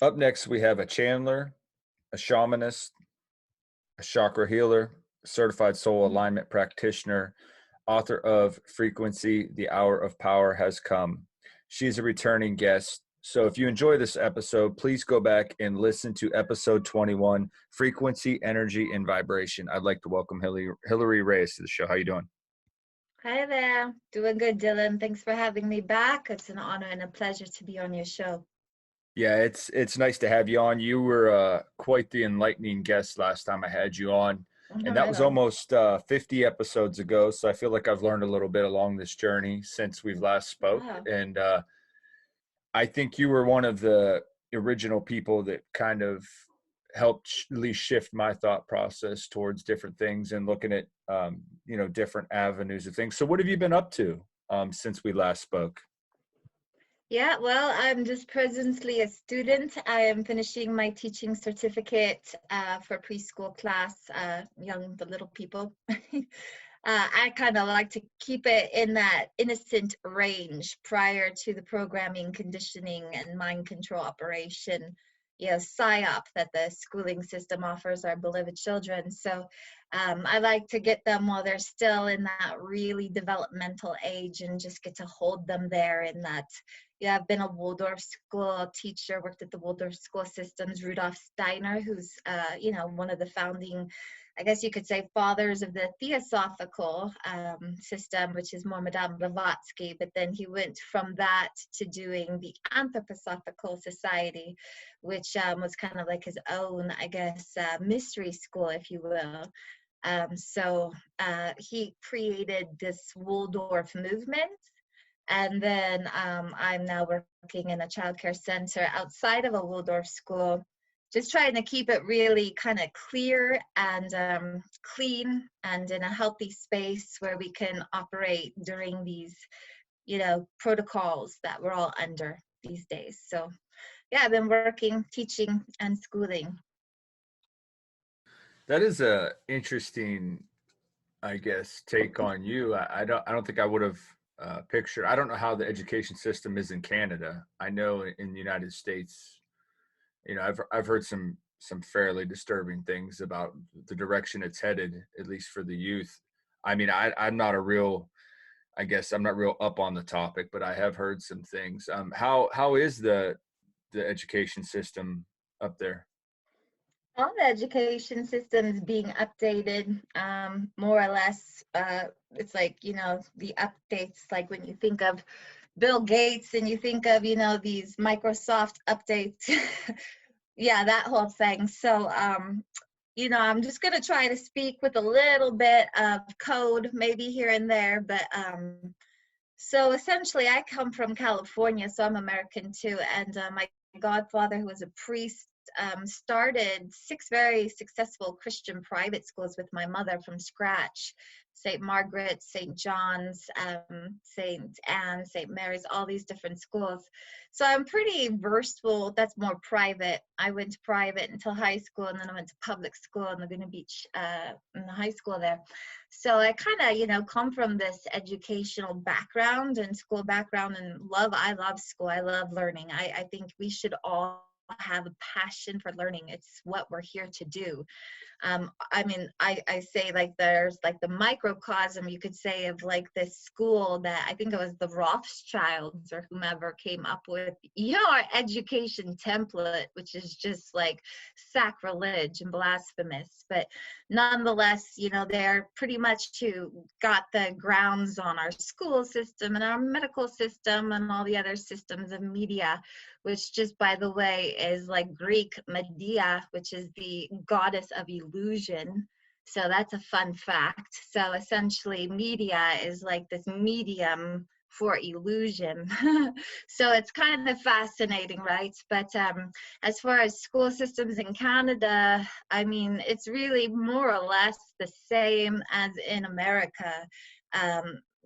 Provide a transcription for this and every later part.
Up next, we have a channeler, a shamanist, a chakra healer, certified soul alignment practitioner, author of Frequency, The Hour of Power Has Come. She's a returning guest. So if you enjoy this episode, please go back and listen to episode 21, Frequency, Energy, and Vibration. I'd like to welcome Hillary Ries to the show. How you doing? Hi there. Doing good, Dylan. Thanks for having me back. It's an honor and a pleasure to be on your show. Yeah, it's nice to have you on. You were quite the enlightening guest last time I had you on. And that was almost 50 episodes ago. So I feel like I've learned a little bit along this journey since we've last spoke. Wow. And I think you were one of the original people that kind of helped at least shift my thought process towards different things and looking at, different avenues of things. So what have you been up to since we last spoke? Yeah, well, I'm just presently a student. I am finishing my teaching certificate for preschool class, the little people. I kind of like to keep it in that innocent range prior to the programming, conditioning, and mind control operation, PSYOP that the schooling system offers our beloved children. So I like to get them while they're still in that really developmental age and just get to hold them there in that. Yeah, I've been a Waldorf school teacher, worked at the Waldorf school systems. Rudolf Steiner, who's, one of the founding, I guess you could say, fathers of the theosophical system, which is more Madame Blavatsky. But then he went from that to doing the Anthroposophical Society, which was kind of like his own, I guess, mystery school, if you will. So he created this Waldorf movement. And then I'm now working in a childcare center outside of a Waldorf school, just trying to keep it really kind of clear and clean and in a healthy space where we can operate during these, protocols that we're all under these days. So, yeah, I've been working, teaching, and schooling. That is a interesting, I guess, take on you. I don't think I would have pictured. I don't know how the education system is in Canada. I know in the United States, I've heard some fairly disturbing things about the direction it's headed, at least for the youth. I mean, I'm not real up on the topic, but I have heard some things. How is the education system up there? All the education systems being updated, more or less. It's like, the updates, like when you think of Bill Gates and you think of, these Microsoft updates. Yeah, that whole thing. So, I'm just going to try to speak with a little bit of code, maybe here and there. But so essentially, I come from California, so I'm American too. And my godfather, who was a priest, started 6 very successful Christian private schools with my mother from scratch. St. Margaret, St. John's, St. Anne, St. Mary's, all these different schools. So I'm pretty versatile. That's more private. I went to private until high school, and then I went to public school in Laguna Beach, in the high school there. So I kind of, come from this educational background and school background, and I love school. I love learning. I think we should all have a passion for learning. It's what we're here to do. I say, like, there's like the microcosm, you could say, of like this school that I think it was the Rothschilds or whomever came up with, our education template, which is just like sacrilege and blasphemous. But nonetheless, they're pretty much who got the grounds on our school system and our medical system and all the other systems of media, which, just by the way, is like Greek Medea, which is the goddess of illusion. So that's a fun fact. So essentially, media is like this medium for illusion. So it's kind of fascinating, right? But as far as school systems in Canada, I mean, it's really more or less the same as in America.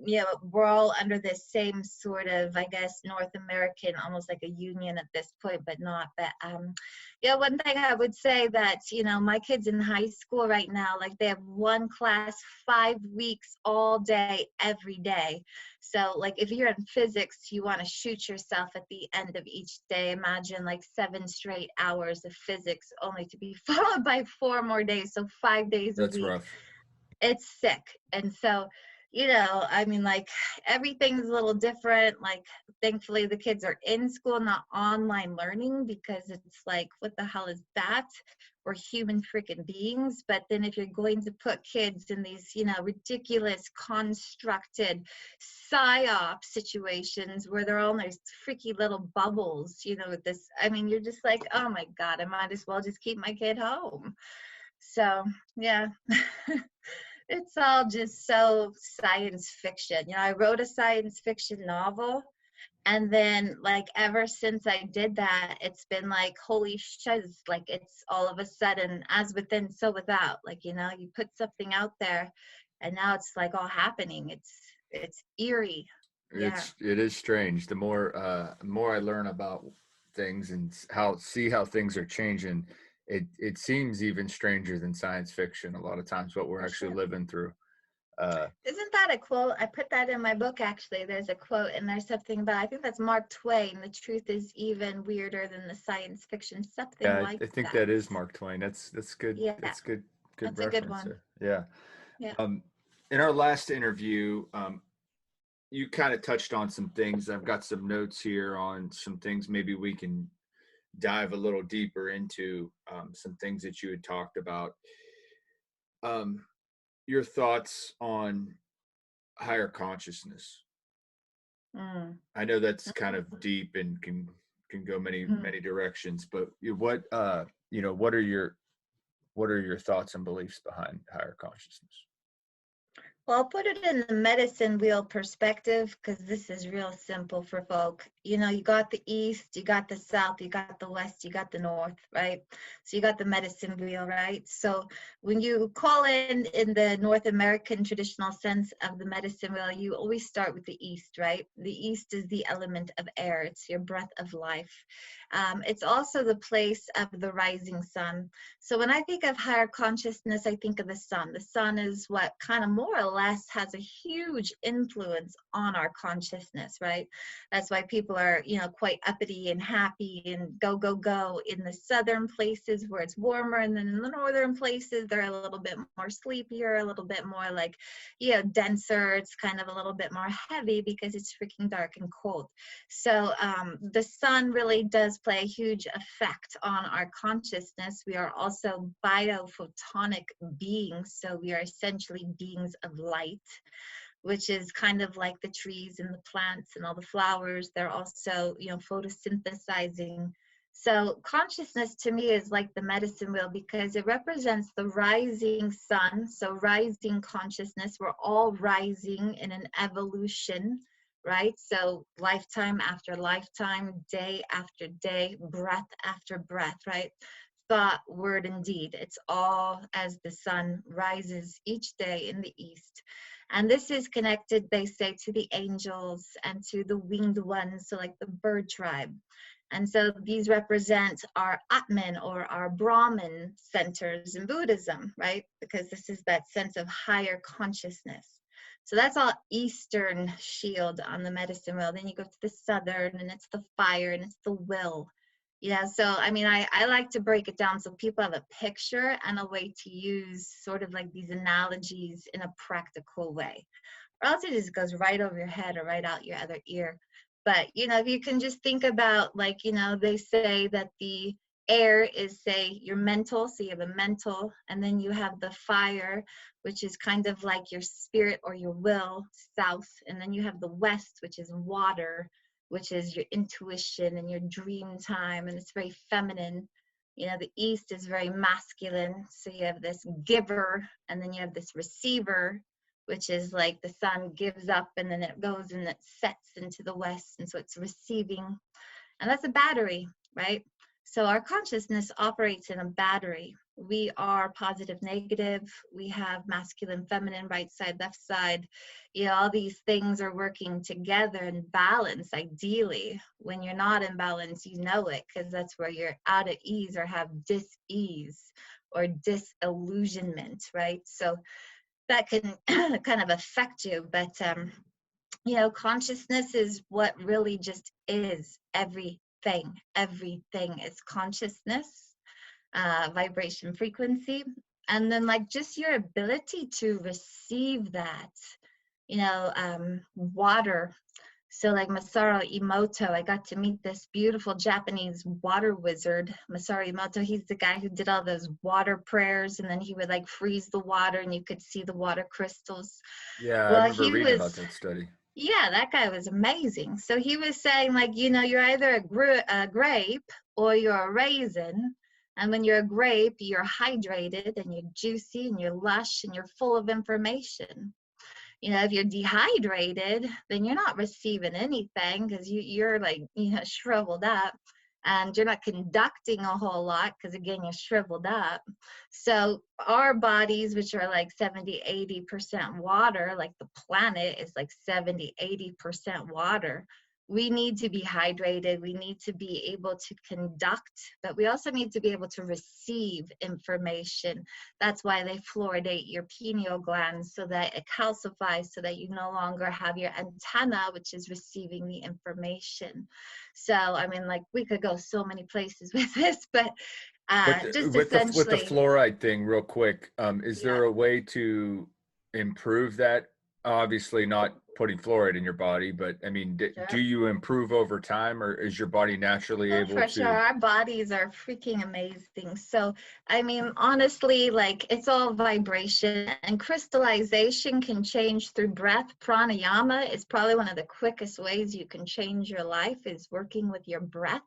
we're all under this same sort of, I guess, North American, almost like a union at this point, but not. But one thing I would say that, my kids in high school right now, like they have one class 5 weeks all day, every day. So like if you're in physics, you want to shoot yourself at the end of each day. Imagine like 7 straight hours of physics only to be followed by 4 more days. So 5 days a That's week. rough. It's sick. And so, I mean, like everything's a little different. Like, thankfully, the kids are in school, not online learning, because it's like, what the hell is that? We're human freaking beings. But then if you're going to put kids in these, ridiculous constructed psyop situations where they're all in those freaky little bubbles, with this, I mean, you're just like, oh my God, I might as well just keep my kid home. So, yeah. It's all just so science fiction. I wrote a science fiction novel, and then like ever since I did that, it's been like, holy shiz, like it's all of a sudden as within, so without. Like, you put something out there and now it's like all happening. It's eerie. Yeah. It is strange. The more I learn about things and see how things are changing, it seems even stranger than science fiction a lot of times, what we're For actually sure. living through. Uh, Isn't that a quote? I put that in my book, actually. There's a quote, and there's something about, I think that's Mark Twain. The truth is even weirder than the science fiction, something yeah, like I think that. that is Mark Twain. That's good. Yeah, That's good that's a good reference one. there. Yeah. Yeah. In our last interview, you kind of touched on some things. I've got some notes here on some things maybe we can dive a little deeper into, some things that you had talked about. Your thoughts on higher consciousness. Mm. I know that's kind of deep and can go many directions, but what are your thoughts and beliefs behind higher consciousness? Well, I'll put it in the medicine wheel perspective because this is real simple for folk. You got the east, you got the south, you got the west, you got the north, right? So you got the medicine wheel, right? So when you call in the North American traditional sense of the medicine wheel, you always start with the east, right? The east is the element of air. It's your breath of life. It's also the place of the rising sun. So when I think of higher consciousness, I think of the sun. The sun is what kind of more or less has a huge influence on our consciousness, right? That's why people are, quite uppity and happy and go, go, go in the southern places where it's warmer. And then in the northern places, they're a little bit more sleepier, a little bit more like, denser. It's kind of a little bit more heavy because it's freaking dark and cold. So the sun really does play a huge effect on our consciousness. We are also biophotonic beings, so we are essentially beings of light, which is kind of like the trees and the plants and all the flowers. They're also, photosynthesizing. So consciousness to me is like the medicine wheel because it represents the rising sun. So rising consciousness, we're all rising in an evolution, right? So lifetime after lifetime, day after day, breath after breath, right? Thought, word, and deed. It's all as the sun rises each day in the east. And this is connected, they say, to the angels and to the winged ones, so like the bird tribe. And so these represent our Atman or our Brahman centers in Buddhism, right? Because this is that sense of higher consciousness. So that's all Eastern shield on the medicine wheel. Then you go to the Southern and it's the fire and it's the will. Yeah, so I mean, I like to break it down so people have a picture and a way to use sort of like these analogies in a practical way. Or else it just goes right over your head or right out your other ear. But, if you can just think about, like, they say that the air is, say, your mental. So you have a mental, and then you have the fire, which is kind of like your spirit or your will, south. And then you have the west, which is water, which is your intuition and your dream time. And it's very feminine. The east is very masculine. So you have this giver, and then you have this receiver, which is like the sun gives up and then it goes and it sets into the west. And so it's receiving. And that's a battery, right? So our consciousness operates in a battery. We are positive, negative. We have masculine, feminine, right side, left side. You know, all these things are working together in balance, ideally. When you're not in balance, you know it, because that's where you're out of ease or have dis-ease or disillusionment, right? So that can kind of affect you. But you know, consciousness is what really just is everything. Everything is consciousness, vibration, frequency, and then like just your ability to receive that. You know, water. So like Masaru Emoto, I got to meet this beautiful Japanese water wizard, Masaru Emoto. He's the guy who did all those water prayers, and then he would like freeze the water and you could see the water crystals. Yeah, I Well, remember he reading was, about that study. yeah, that guy was amazing. So he was saying, like, you know, you're either a grape or you're a raisin. And when you're a grape, you're hydrated and you're juicy and you're lush and you're full of information. You know, if you're dehydrated, then you're not receiving anything because you're like, you know, shriveled up, and you're not conducting a whole lot because, again, you're shriveled up. So our bodies, which are like 70-80% water, like the planet is like 70-80% water, we need to be hydrated. We need to be able to conduct, but we also need to be able to receive information. That's why they fluoridate your pineal gland so that it calcifies, so that you no longer have your antenna, which is receiving the information. So, I mean, like, we could go so many places with this, but just With the essentially, fluoride thing, real quick, is yeah, there a way to improve that? Obviously, not putting fluoride in your body, but I mean, do sure. you improve over time, or is your body naturally Oh, able for sure. to? Our bodies are freaking amazing. So, I mean, honestly, like it's all vibration, and crystallization can change through breath. Pranayama is probably one of the quickest ways you can change your life, is working with your breath.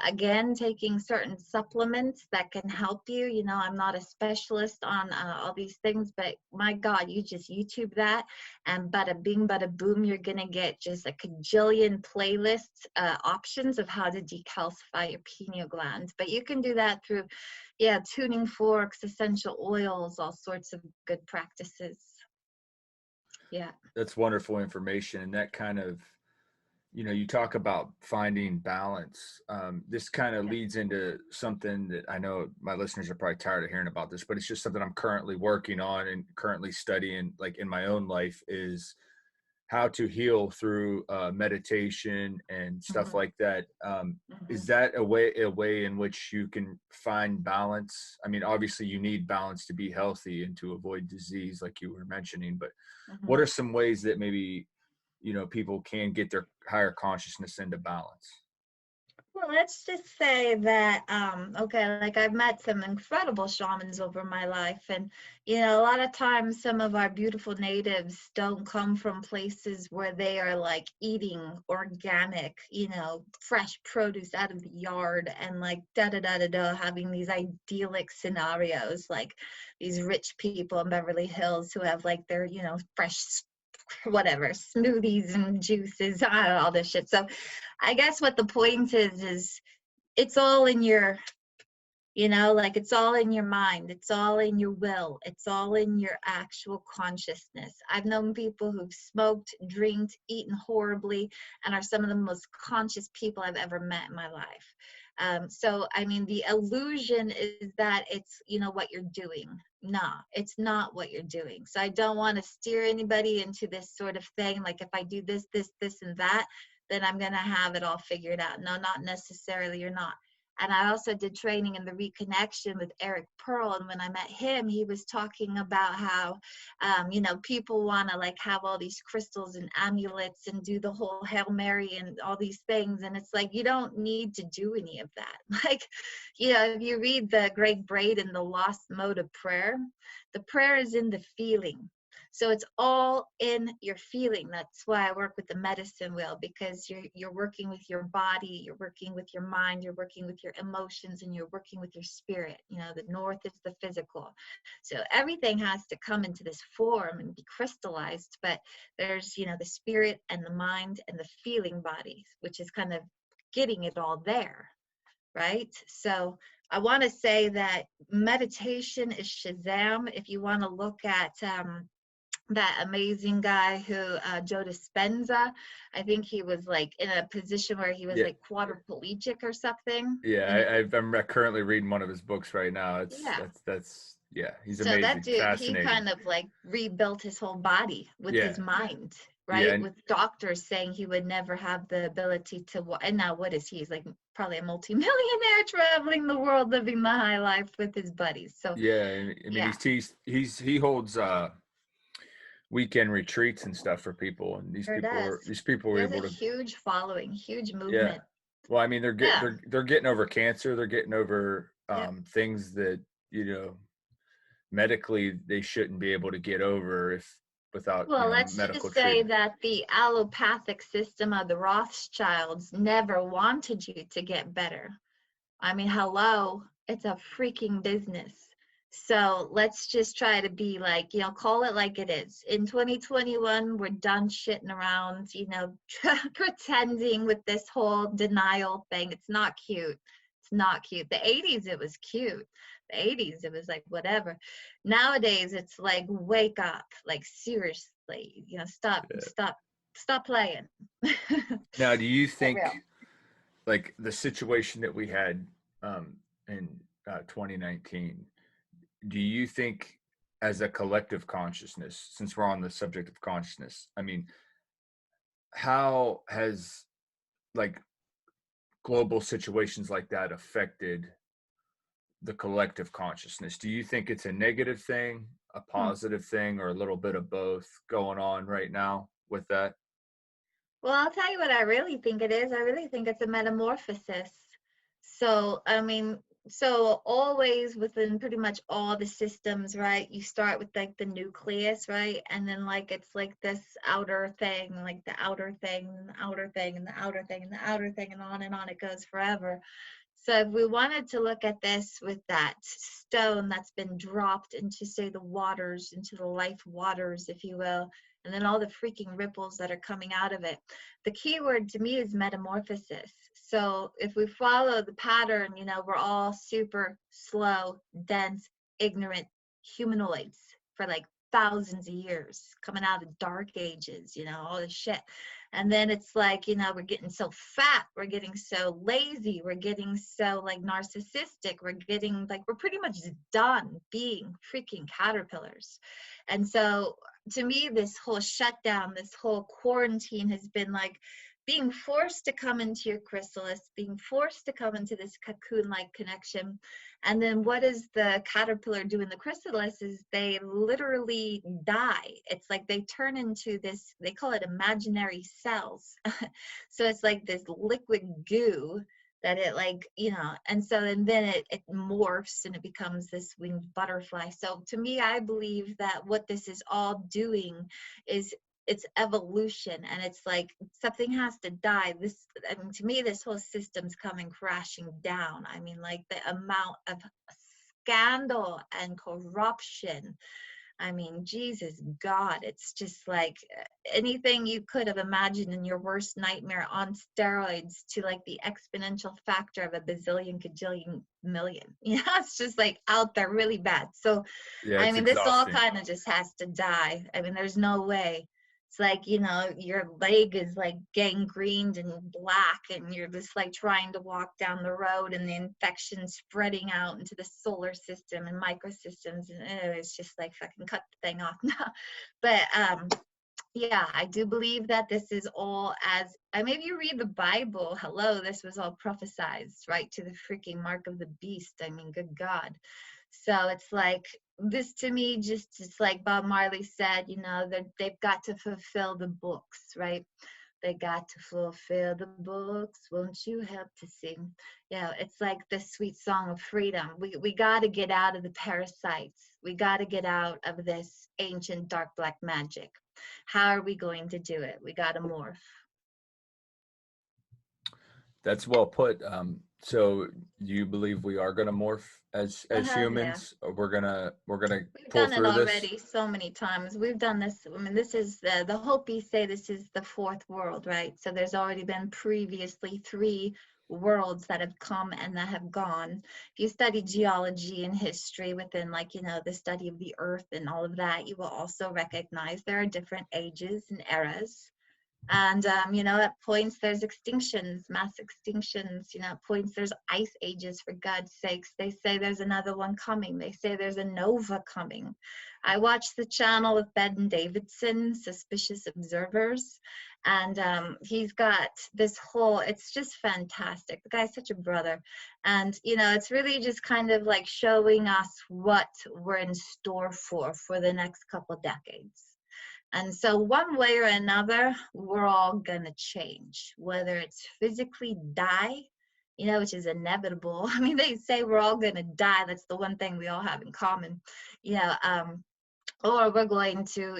Again, taking certain supplements that can help you. You know, I'm not a specialist on all these things, but my God, you just YouTube that, and bada bing, bada boom, you're going to get just a cajillion playlists, options of how to decalcify your pineal gland. But you can do that through, yeah, tuning forks, essential oils, all sorts of good practices. Yeah. That's wonderful information, and that kind of, you talk about finding balance. This kind of Yeah. leads into something that I know my listeners are probably tired of hearing about this, but it's just something I'm currently working on and currently studying, like in my own life, is how to heal through meditation and stuff Hmm. like that. Hmm. Is that a way in which you can find balance? I mean, obviously you need balance to be healthy and to avoid disease, like you were mentioning, but what Hmm. are some ways that maybe, people can get their higher consciousness into balance? Well, let's just say that, okay, like I've met some incredible shamans over my life. And, you know, a lot of times some of our beautiful natives don't come from places where they are like eating organic, you know, fresh produce out of the yard and like da da da da da, having these idyllic scenarios, like these rich people in Beverly Hills who have like their, you know, fresh whatever smoothies and juices, I don't know, all this shit. So I guess what the point is it's all in your, you know, like it's all in your mind, it's all in your will, it's all in your actual consciousness. I've known people who've smoked, drinked, eaten horribly, and are some of the most conscious people I've ever met in my life. So, I mean, the illusion is that it's, you know, what you're doing. Nah, it's not what you're doing. So I don't want to steer anybody into this sort of thing. Like if I do this, this, and that, then I'm going to have it all figured out. No, not necessarily. You're not. And I also did training in the reconnection with Eric Pearl. And when I met him, he was talking about how, you know, people want to like have all these crystals and amulets and do the whole Hail Mary and all these things. And it's like, you don't need to do any of that. Like, you know, if you read the Great Braid and the Lost Mode of Prayer, the prayer is in the feeling. So it's all in your feeling. That's why I work with the medicine wheel, because you're working with your body, you're working with your mind, you're working with your emotions, and you're working with your spirit. You know, the north is the physical. So everything has to come into this form and be crystallized. But there's, you know, the spirit and the mind and the feeling bodies, which is kind of getting it all there. right? So I want to say that meditation is Shazam. If you want to look at that amazing guy who Joe Dispenza, I think he was like in a position where he was Yeah. like quadriplegic or something. And Yeah. I'm currently reading one of his books right now. yeah, That's, yeah, he's so that amazing. dude, he Fascinating. kind of like rebuilt his whole body with Yeah. his mind, Yeah. right? And With doctors saying he would never have the ability to, and now what is he? He's like probably a multimillionaire traveling the world, living the high life with his buddies. So yeah, I mean, yeah, he holds weekend retreats and stuff for people, and sure does. these people He were has a able to, huge following, huge yeah. movement. Well, I mean, Yeah, they're getting over cancer. They're getting over yep. things that, medically they shouldn't be able to get over if without, Well, let's medical just say treatment. that the allopathic system of the Rothschilds never wanted you to get better. I mean, hello, it's a freaking business. So let's just try to be like, call it like it is. In 2021, we're done shitting around, pretending with this whole denial thing. It's not cute. It's not cute. The 80s, it was cute. The 80s, it was like whatever. Nowadays, it's like, wake up. Like, seriously, stop, Yeah. stop, stop playing. For Now, do you real. think, like, the situation that we had in 2019, do you think, as a collective consciousness, since we're on the subject of consciousness, I mean, how has, like, global situations like that affected the collective consciousness? Do you think it's a negative thing, a Hmm. positive thing, or a little bit of both going on right now with that? Well, I'll tell you what I really think it is. I really think it's a metamorphosis. So, I mean, so always within pretty much all the systems, right? You start with like the nucleus, right? And then like it's like this outer thing, like the outer thing, and the outer thing, and the outer thing, and the outer thing, and on it goes forever. So if we wanted to look at this with that stone that's been dropped into, say, the waters, into the life waters, if you will, and then all the freaking ripples that are coming out of it, the key word to me is metamorphosis. So if we follow the pattern, we're all super slow, dense, ignorant humanoids for like thousands of years, coming out of dark ages, all this shit. And then it's like, we're getting so fat, we're getting so lazy, we're getting so like narcissistic, we're getting like, we're pretty much done being freaking caterpillars. And so to me, this whole shutdown, this whole quarantine has been like being forced to come into your chrysalis, being forced to come into this cocoon-like connection. And then what does the caterpillar do in the chrysalis is they literally die. It's like they turn into this, they call it imaginary cells. So it's like this liquid goo that it like, and so and then it morphs and it becomes this winged butterfly. So to me, I believe that what this is all doing is it's evolution, and it's like something has to die. I mean, to me, this whole system's coming crashing down. I mean, like the amount of scandal and corruption. I mean, Jesus God, it's just like anything you could have imagined in your worst nightmare on steroids to like the exponential factor of a bazillion, cajillion, million. It's just like out there really bad. So, Yeah, I it's mean, this all exhausting. kind of just has to die. I mean, there's no way. It's like, your leg is like gangrened and black, and you're just like trying to walk down the road, and the infection spreading out into the solar system and microsystems. And it's just like fucking cut the thing off now. But yeah, I do believe that this is all as maybe you read the Bible. Hello, this was all prophesized, right? To the freaking mark of the beast. I mean, good God. So it's like this to me, just like Bob Marley said, that they've got to fulfill the books, right? They got to fulfill the books. Won't you help to sing? Yeah, it's like the sweet song of freedom. We got to get out of the parasites. We got to get out of this ancient dark black magic. How are we going to do it? We got to morph. That's well put. So you believe we are going to morph as Hell yeah. humans? Or we're gonna We've pull done it through this? already so many times. We've done this. I mean, this is the Hopis say this is the fourth world, right? So there's already been previously three worlds that have come and that have gone. If you study geology and history within, like, the study of the earth and all of that, you will also recognize there are different ages and eras. And, at points there's extinctions, mass extinctions, at points there's ice ages, for God's sakes. They say there's another one coming. They say there's a nova coming. I watched the channel with Ben Davidson, Suspicious Observers, and he's got this whole, it's just fantastic. The guy's such a brother. And, it's really just kind of like showing us what we're in store for the next couple decades. And so one way or another, we're all going to change, whether it's physically die, which is inevitable. I mean, they say we're all going to die. That's the one thing we all have in common, you know, um, or we're going to,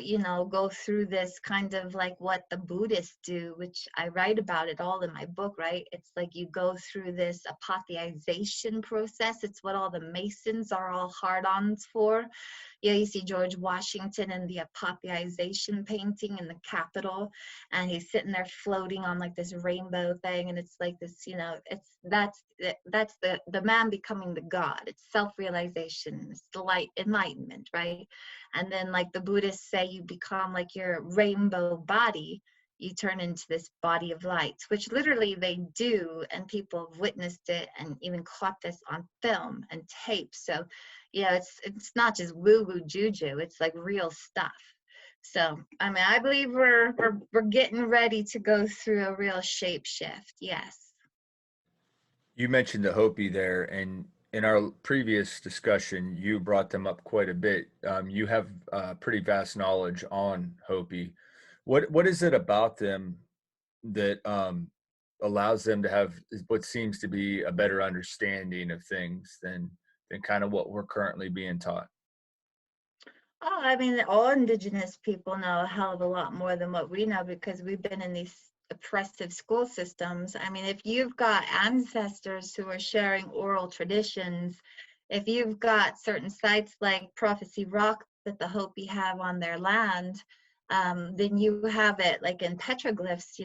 go through this kind of like what the Buddhists do, which I write about it all in my book, right? It's like you go through this apotheosization process. It's what all the Masons are all hard-ons for. Yeah, you see George Washington in the apotheosization painting in the Capitol, and he's sitting there floating on like this rainbow thing, and it's like this, that's the man becoming the God. It's self-realization. It's the light, enlightenment, right? And then like the Buddhists say, you become like your rainbow body. You turn into this body of light, which literally they do, and people have witnessed it and even caught this on film and tape. So it's not just woo-woo juju, it's like real stuff. So I mean, I believe we're getting ready to go through a real shape shift. Yes. You mentioned the Hopi there, and in our previous discussion, you brought them up quite a bit. You have pretty vast knowledge on Hopi. What is it about them that allows them to have what seems to be a better understanding of things than kind of what we're currently being taught? Oh, I mean, all indigenous people know a hell of a lot more than what we know because we've been in these oppressive school systems. I mean, if you've got ancestors who are sharing oral traditions, if you've got certain sites like Prophecy Rock that the Hopi have on their land, then you have it like in petroglyphs,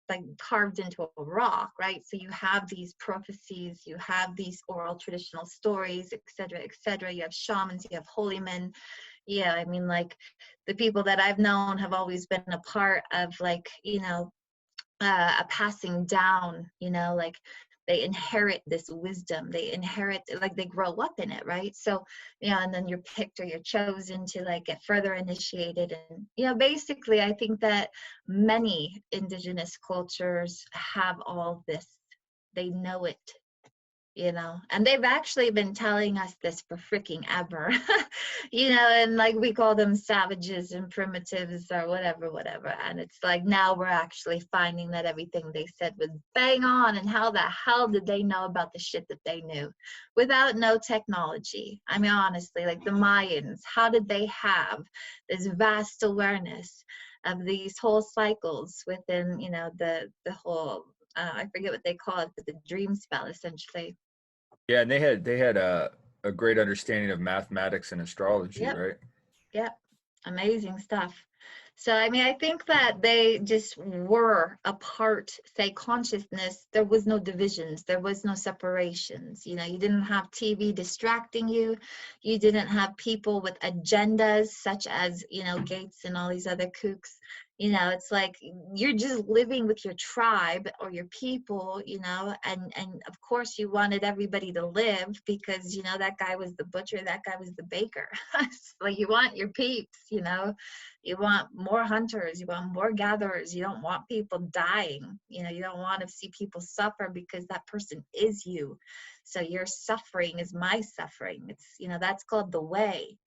like carved into a rock, right? So you have these prophecies, you have these oral traditional stories, et cetera, et cetera. You have shamans, you have holy men. Yeah, I mean, like the people that I've known have always been a part of like, a passing down, like they inherit this wisdom, they inherit, like they grow up in it, right? So, and then you're picked or you're chosen to like get further initiated. And, basically, I think that many indigenous cultures have all this, they know it, and they've actually been telling us this for freaking ever, and like we call them savages and primitives or whatever. And it's like now we're actually finding that everything they said was bang on. And how the hell did they know about the shit that they knew without no technology? I mean, honestly, like the Mayans, how did they have this vast awareness of these whole cycles within, the whole, I forget what they call it, but the dream spell essentially. Yeah, and they had a great understanding of mathematics and astrology, Yep. right? Yep. Amazing stuff. So, I mean, I think that they just were a part, say, consciousness. There was no divisions. There was no separations. You didn't have TV distracting you. You didn't have people with agendas such as, Gates and all these other kooks. It's like you're just living with your tribe or your people, and of course you wanted everybody to live because, that guy was the butcher, that guy was the baker. Like you want your peeps, you want more hunters, you want more gatherers, you don't want people dying, you don't want to see people suffer because that person is you. So your suffering is my suffering. It's, that's called the way,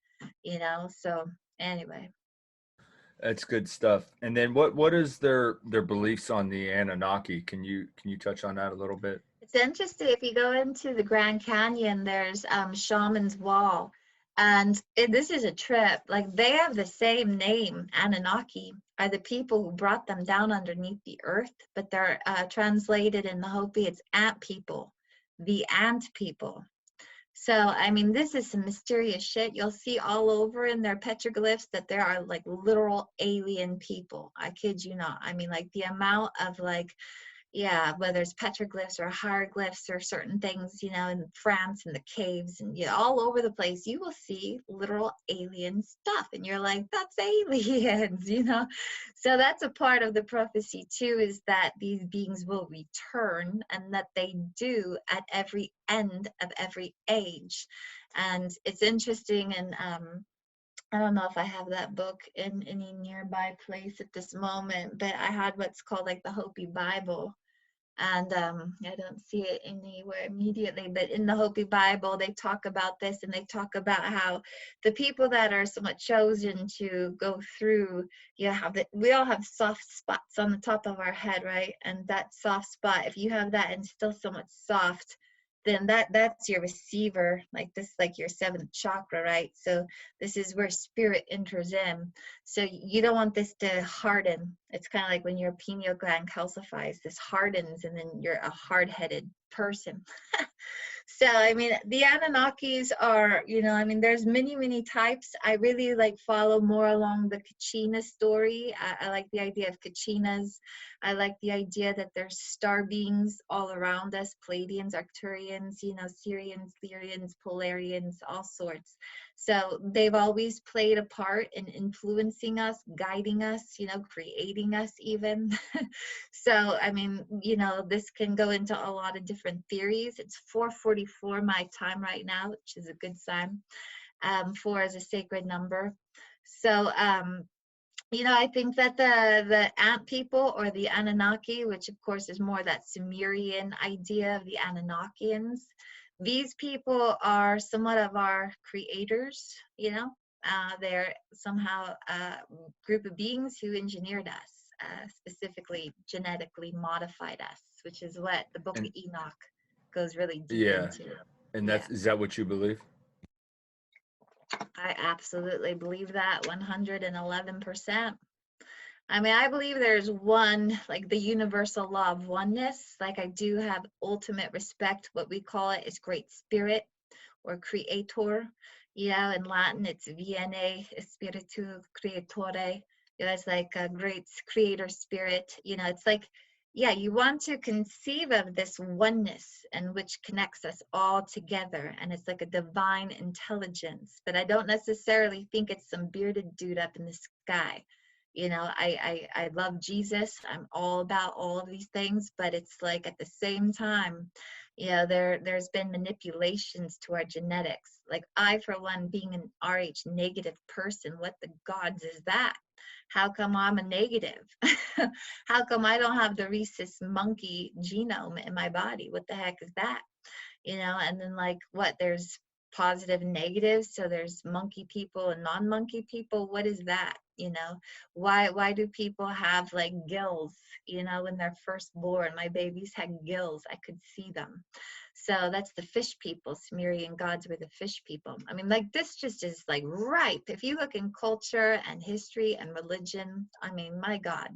so anyway. That's good stuff. And then what is their beliefs on the Anunnaki? Can you touch on that a little bit? It's interesting. If you go into the Grand Canyon, there's Shaman's Wall. And this is a trip. Like they have the same name. Anunnaki are the people who brought them down underneath the earth, but they're translated in the Hopi, it's ant people, the ant people. So, I mean, this is some mysterious shit. You'll see all over in their petroglyphs that there are like literal alien people. I kid you not. I mean, like the amount of like, yeah, whether it's petroglyphs or hieroglyphs or certain things, you know, in France in the caves and, you know, all over the place, you will see literal alien stuff. And you're like, that's aliens, you know? So that's a part of the prophecy too, is that these beings will return, and that they do at every end of every age. And it's interesting, and I don't know if I have that book in any nearby place at this moment, but I had what's called like the Hopi Bible. And I don't see it anywhere immediately, but in the Hopi Bible, they talk about this, and they talk about how the people that are somewhat chosen to go through, you have that we all have soft spots on the top of our head, right? And that soft spot, if you have that and still somewhat soft, then that's your receiver, like this, like your seventh chakra, right? So this is where spirit enters in. So you don't want this to harden. It's kind of like when your pineal gland calcifies, this hardens, and then you're a hard-headed person. So, I mean, the Anunnakis are, you know, I mean, there's many, many types. I really like follow more along the Kachina story. I like the idea of Kachinas. I like the idea that there's star beings all around us, Pleiadians, Arcturians, you know, Sirians, Lyrians, Polarians, all sorts. So they've always played a part in influencing us, guiding us, you know, creating us even. So, I mean, you know, this can go into a lot of different theories. It's 4:44 my time right now, which is a good sign. 4 is a sacred number. So, you know, I think that the ant people, or the Anunnaki, which of course is more that Sumerian idea of the Anunnakians, these people are somewhat of our creators, you know. They're somehow a group of beings who engineered us, specifically genetically modified us, which is what the Book of And Enoch goes really deep yeah, into. and Yeah, is that what you believe? I absolutely believe that 111%. I mean, I believe there's one, like the universal law of oneness. Like, I do have ultimate respect. What we call it is Great Spirit or Creator. You know, in Latin, it's Viene Spiritu Creatore. You know, it's like a great creator spirit. You know, it's like, yeah, you want to conceive of this oneness, and which connects us all together. And it's like a divine intelligence. But I don't necessarily think it's some bearded dude up in the sky. You know, I love Jesus. I'm all about all of these things, but it's like at the same time, you know, there's been manipulations to our genetics. Like, I, for one, being an Rh negative person, what the gods is that? How come I'm a negative? How come I don't have the rhesus monkey genome in my body? What the heck is that? You know, and then like what, there's positive and negatives, so there's monkey people and non-monkey people. What is that? You know, why do people have like gills, you know, when they're first born? My babies had gills, I could see them. So that's the fish people. Sumerian gods were the fish people. I mean, like, this just is like ripe. If you look in culture and history and religion, I mean, my God,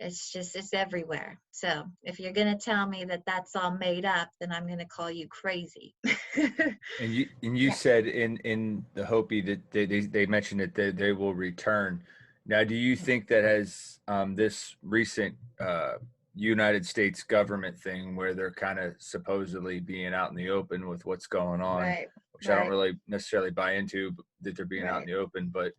it's just, it's everywhere. So if you're going to tell me that that's all made up, then I'm going to call you crazy. And you said in the Hopi that they mentioned that they will return. Now, do you think that has this recent United States government thing, where they're kind of supposedly being out in the open with what's going on, Right, which I don't right, really necessarily buy into, but that they're being out in right. the open, but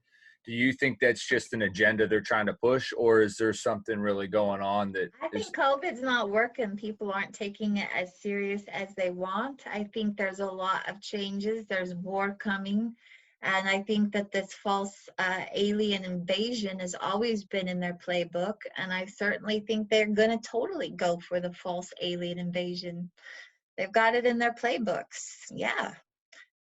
do you think that's just an agenda they're trying to push, or is there something really going on that I is? think COVID's not working. People aren't taking it as serious as they want. I think there's a lot of changes. There's war coming. And I think that this false alien invasion has always been in their playbook. And I certainly think they're going to totally go for the false alien invasion. They've got it in their playbooks. Yeah,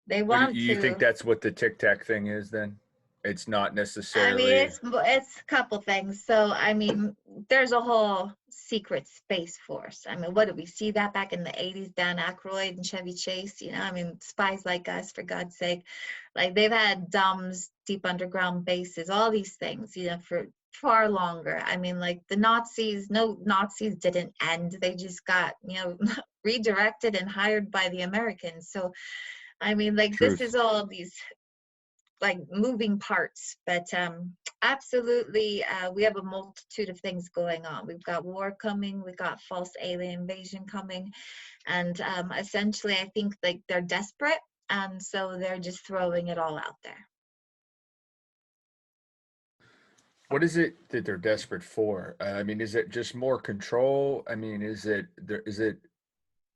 they So do want you think to. that's what the Tic Tac thing is then? It's not I mean, necessarily. it's a couple things. So, I mean, there's a whole secret space force. I mean, what did we see that back in the 80s? Dan Aykroyd and Chevy Chase, you know, I mean, spies like us, for God's sake. Like, they've had DUMBs, deep underground bases, all these things, you know, for far longer. I mean, like the Nazis, no, Nazis didn't end. They just got, you know, redirected and hired by the Americans. So, I mean, like, this Truth. is all these like moving parts, but absolutely, we have a multitude of things going on. We've got war coming, we've got false alien invasion coming, and essentially I think like they're desperate, and so they're just throwing it all out there. What is it that they're desperate for? I mean, is it just more control? I mean, is it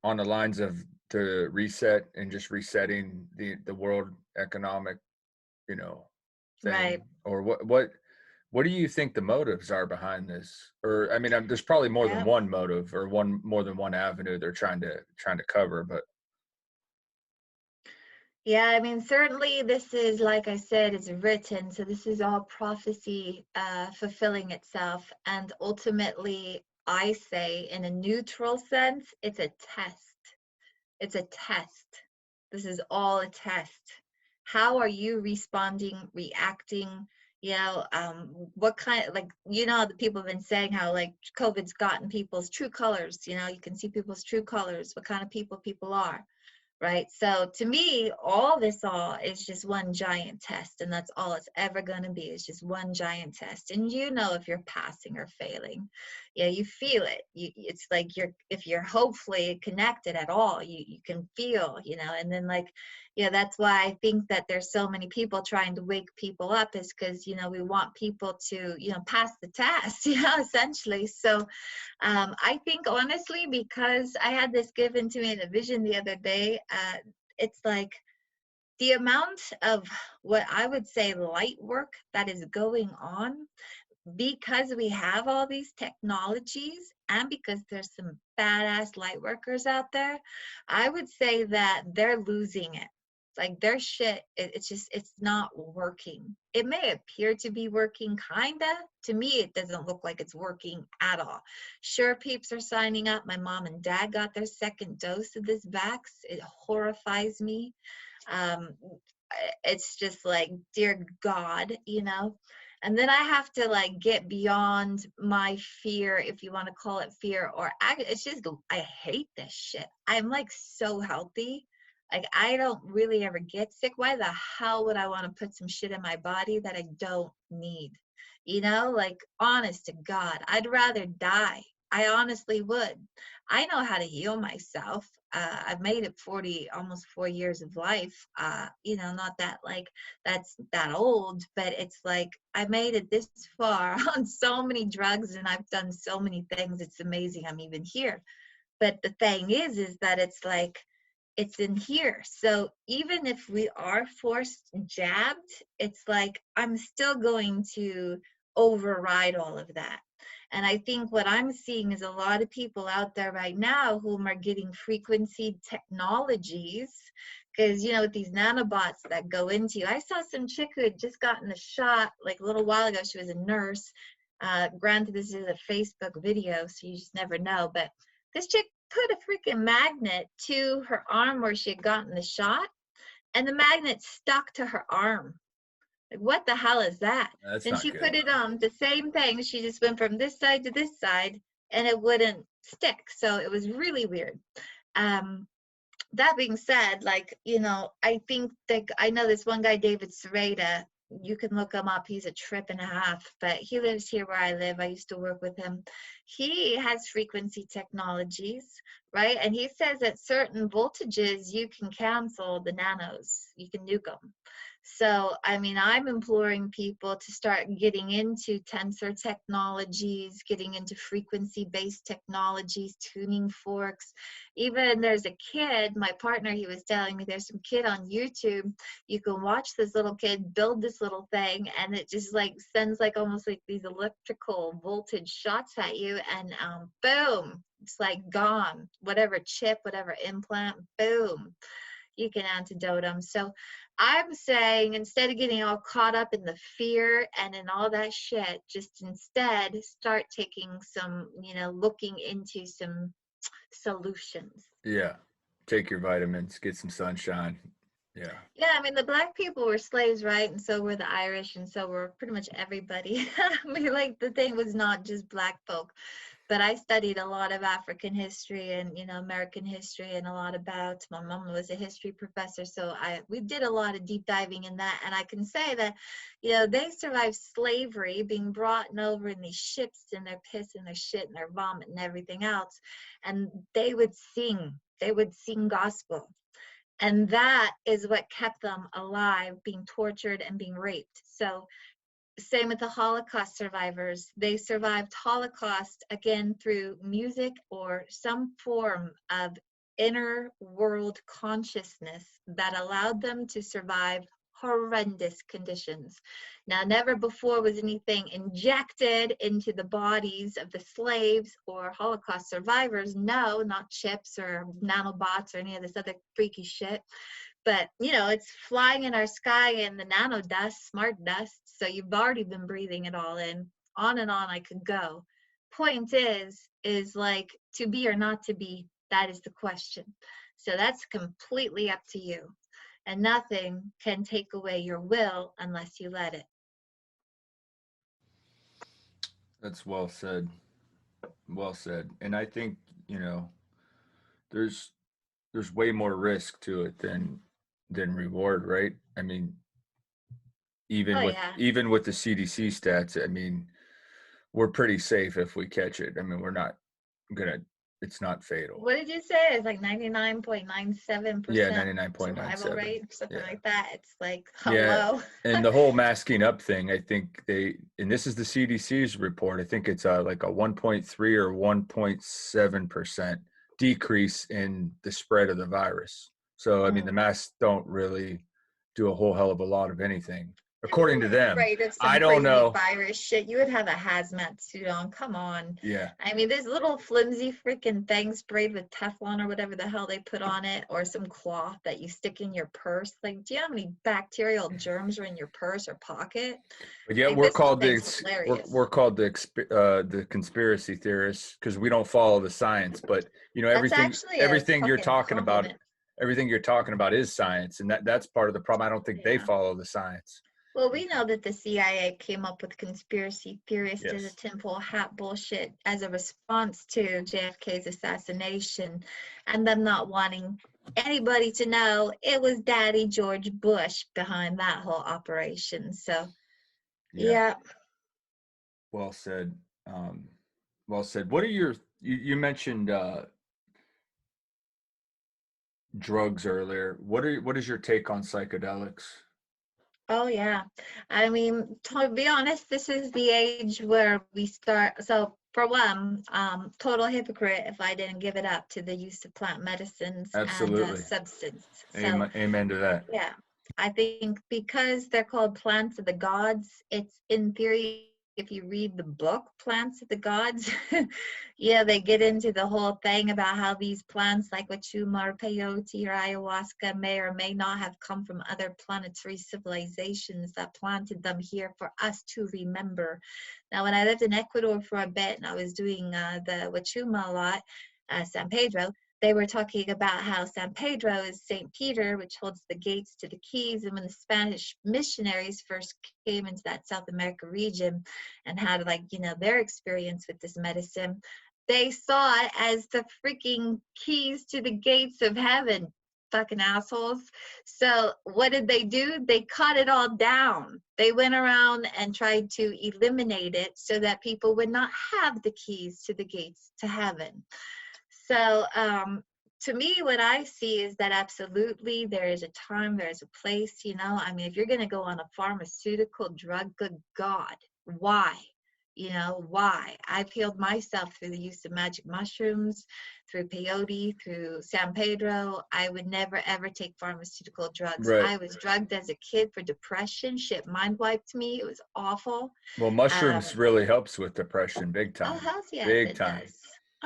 on the lines of the reset and just resetting the world economic, you know, Right. thing? Or what do you think the motives are behind this? Or I mean, there's probably more than Yeah. one motive or more than one avenue they're trying to cover, but Yeah, I mean, certainly this is, like I said, it's written, so this is all prophecy fulfilling itself. And ultimately, I say, in a neutral sense, it's a test. It's a test. This is all a test. How are you responding, reacting? What kind, like, the people have been saying how, like, COVID's gotten people's true colors. You can see people's true colors, what kind of people are. Right. So to me, all is just one giant test, and that's all it's ever going to be, is just one giant test. And if you're passing or failing. Yeah, you feel it. It's like if you're hopefully connected at all, you can feel, and then like, yeah, that's why I think that there's so many people trying to wake people up, is because, we want people to, pass the test, essentially. So I think honestly, because I had this given to me in a vision the other day, it's like the amount of what I would say light work that is going on, because we have all these technologies and because there's some badass light workers out there. I would say that they're losing it. Like their shit, it's not working. It may appear to be working, kinda. To me, it doesn't look like it's working at all. Sure, peeps are signing up. My mom and dad got their second dose of this vax. It horrifies me. Um, it's just like, dear God. And then I have to like get beyond my fear, if you want to call it fear, or it's just, I hate this shit. I'm like so healthy. Like I don't really ever get sick. Why the hell would I want to put some shit in my body that I don't need? Like honest to God, I'd rather die. I honestly would. I know how to heal myself. I've made it almost 4 years of life. Not that like that's that old, but it's like I made it this far on so many drugs, and I've done so many things. It's amazing I'm even here. But the thing is that it's like, it's in here. So even if we are forced jabbed, it's like I'm still going to override all of that. And I think what I'm seeing is a lot of people out there right now whom are getting frequency technologies, because with these nanobots that go into you. I saw some chick who had just gotten a shot like a little while ago. She was a nurse. Granted, this is a Facebook video, so you just never know, but this chick put a freaking magnet to her arm where she had gotten the shot, and the magnet stuck to her arm. Like, what the hell is that? that's Then not she good. put it on the same thing. She just went from this side to this side, and it wouldn't stick. So it was really weird. That being said, like, I think that I know this one guy, David Sereda. You can look him up. He's a trip and a half, but he lives here where I live. I used to work with him. He has frequency technologies, right? And he says at certain voltages, you can cancel the nanos. You can nuke them. So, I mean, I'm imploring people to start getting into tensor technologies, getting into frequency-based technologies, tuning forks. Even there's a kid, my partner, he was telling me there's some kid on YouTube. You can watch this little kid build this little thing, and it just like sends like almost like these electrical voltage shots at you, and boom, it's like gone. Whatever chip, whatever implant, boom, you can antidote them. So I'm saying, instead of getting all caught up in the fear and in all that shit, just instead start taking some, looking into some solutions. Yeah. Take your vitamins, get some sunshine. Yeah. Yeah, I mean, the black people were slaves, right? And so were the Irish, and so were pretty much everybody. I mean, like, the thing was not just black folk. but I studied a lot of African history and, American history, and a lot about, my mom was a history professor. So we did a lot of deep diving in that. And I can say that, they survived slavery, being brought over in these ships and their piss and their shit and their vomit and everything else. And they would sing gospel. And that is what kept them alive, being tortured and being raped. So same with the Holocaust survivors. They survived Holocaust, again, through music or some form of inner world consciousness that allowed them to survive horrendous conditions. Now, never before was anything injected into the bodies of the slaves or Holocaust survivors. No, not chips or nanobots or any of this other freaky shit. But it's flying in our sky in the nano dust, smart dust. So you've already been breathing it all in. On and on I could go. Point is like, to be or not to be, that is the question. So that's completely up to you. And nothing can take away your will unless you let it. That's well said. Well said. And I think, there's way more risk to it than reward, right? I mean, Oh yeah. even with the CDC stats, I mean, we're pretty safe if we catch it. I mean, we're not gonna. It's not fatal. What did you say? It's like 99.97% Yeah, 99.97 survival rate, something Yeah. like that. It's like, Yeah, hello. and the whole masking up thing, I think and this is the CDC's report. I think it's like a 1.3 or 1.7% decrease in the spread of the virus. So, I mean, the masks don't really do a whole hell of a lot of anything, according to them. Afraid of some I don't crazy know. virus shit. You would have a hazmat suit on. Come on. Yeah. I mean, there's little flimsy freaking things sprayed with Teflon or whatever the hell they put on it, or some cloth that you stick in your purse. Like, do you know how many bacterial germs are in your purse or pocket? But yeah, like, we're this whole called thing's hilarious. we're called the conspiracy theorists because we don't follow the science. But That's actually everything you're fucking talking about, compliment. everything you're talking about is science, and that's part of the problem. I don't think they follow the science. Well, we know that the CIA came up with conspiracy theorists Yes. as a tinfoil hat bullshit as a response to JFK's assassination, and them not wanting anybody to know it was Daddy George Bush behind that whole operation. So, yeah. Well said. Well said. What are you mentioned drugs earlier. What is your take on psychedelics? Oh, yeah. I mean, to be honest, this is the age where we start. So, for one, total hypocrite if I didn't give it up to the use of plant medicines Absolutely. and substance. Amen to that. Yeah, I think because they're called plants of the gods, it's in theory, if you read the book, Plants of the Gods, yeah, they get into the whole thing about how these plants like wachuma or peyote or ayahuasca may or may not have come from other planetary civilizations that planted them here for us to remember. Now, when I lived in Ecuador for a bit and I was doing the wachuma a lot, San Pedro, they were talking about how San Pedro is St. Peter, which holds the gates to the keys. And when the Spanish missionaries first came into that South America region and had, like, their experience with this medicine, they saw it as the freaking keys to the gates of heaven, fucking assholes. So what did they do? They cut it all down. They went around and tried to eliminate it so that people would not have the keys to the gates to heaven. So to me, what I see is that absolutely there is a time, there is a place, I mean, if you're going to go on a pharmaceutical drug, good God, why? Why? I've healed myself through the use of magic mushrooms, through peyote, through San Pedro. I would never, ever take pharmaceutical drugs. Right. I was drugged as a kid for depression. Shit mind wiped me. It was awful. Well, mushrooms really helps with depression, big time. Oh, hell yes, big time. Does.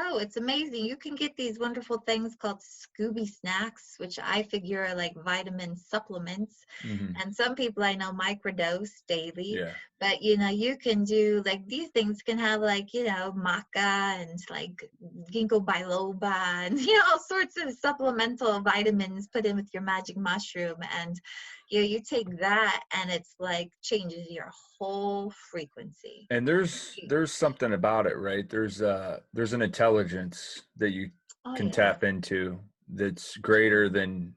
Oh, it's amazing. You can get these wonderful things called Scooby snacks, which I figure are like vitamin supplements. Mm-hmm. And some people I know microdose daily. Yeah. But, you can do, like, these things can have, like, maca and, like, ginkgo biloba and, all sorts of supplemental vitamins put in with your magic mushroom. And, You take that and it's like changes your whole frequency. And there's something about it, right? There's an intelligence that you Oh can yeah. tap into that's greater than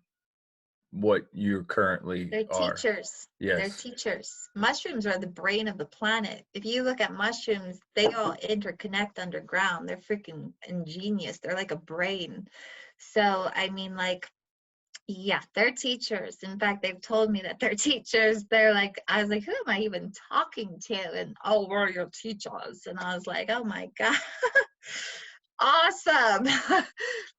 what you currently They're are. teachers. They're Yes. teachers. Mushrooms are the brain of the planet. If you look at mushrooms, they all interconnect underground. They're freaking ingenious. They're like a brain. So, I mean, like, yeah, they're teachers. In fact, they've told me that they're teachers. They're like, I was like, who am I even talking to? And oh, we're your teachers. And I was like, oh my God, awesome.